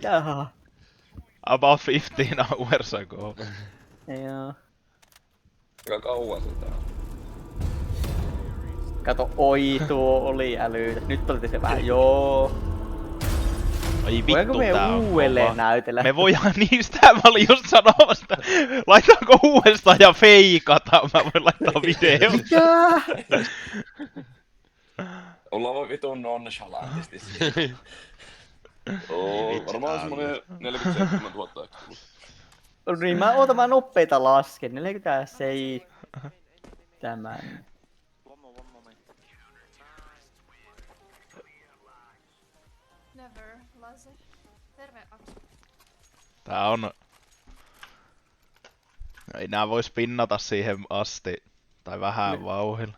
Jaha. About 15 hours ago. Joo. Aika kauan sitä on. Kato, oi tuo oli älytä. Nyt oli se vähän, joo. Ai Voinko vittu, me tää on uudelleen kova. näytellä? Me voidaan niistä, mä olin just sanomassa. Laitaanko uudestaan ja feikata? Mä voin laittaa videon. Mitä? Ollaan vaan vitun nonchalantisti siinä. Varmaan semmonen 47 000 ehkä tullut. Niin mä nopeita lasken. 47. Tämän. Never, laser. Terve, Aksu. Tää on... Ei nää vois pinnata siihen asti. Tai vähän vauhilla.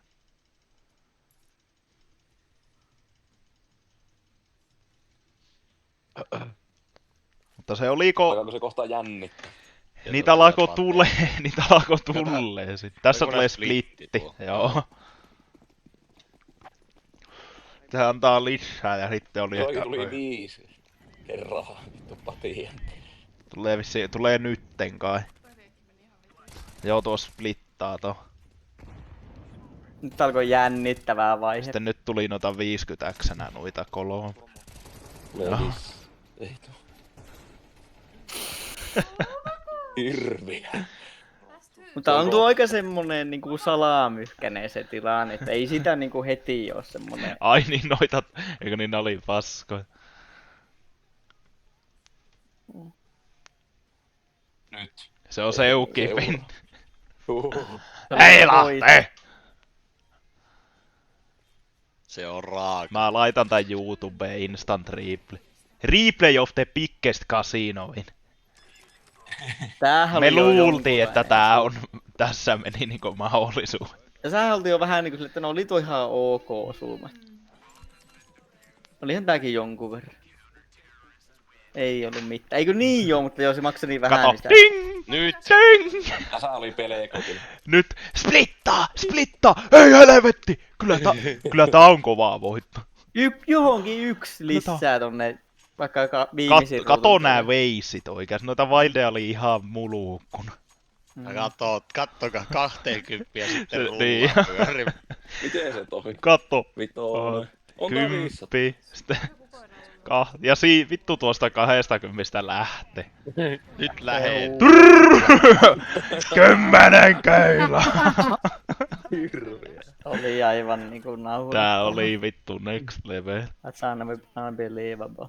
Mutta se oliko... Alkaako se kohtaa jännittää? Niitä alkoi tulee sit. Tässä tulee splitti. Joo. Se antaa lisää ja sitten oli Joikin ehkä... tuli 5 kerran. Vittu patien. Tulee nytten kai. Joo, tuo splittaa to. Nyt alkoi jännittävää vaihe. Sitten nyt tuli noita 50 äksänä noita kolon. Tulee ei tuu. Hirviä. Mutta on tuo aika semmonen niinku salamyhkäinen se tilanne, että ei sitä niinku heti oo semmonen. Ai niin noita, eikö niin oli paskoja. Nyt. Se on seukipin. Hei Lahte! Se on raaka. Mä laitan tän YouTubeen instant replay. Replay of the biggest casinoin. Tämähän Me oli jo luultiin, että jonkunlainen tää on, tässä meni niinku mahdollisuus. Ja sähän oltiin jo vähän niinku sille, että no litu ihan ok sulma. Olihan tääkin jonkun verran. Ei ollut mitään. Eikö niin joo, mutta joo se maksoi niin vähän. Kato, Niin sitä... ding! Nyt! Ding! Tässä oli pelekotilla. Nyt splittaa! Splittaa! Ei helvetti! Kyllä tää on kovaa voitto. Johonkin yksi lisää tonne, vaikka viimeisin Kato nää veisit oikeas, noita Wilde oli ihan muluukkuna. Kattokaa 20 sitten Niin. rullaa pyöri. Miten se tohi? Katto. Vitoinen. On tää 500. 10. Sitten... Ja vittu tuosta 20 lähtee. Nyt lähet. 10 köylä! Hirviä. Oli aivan niinku nauhuri. Tää oli vittu next level. That's unbelievable.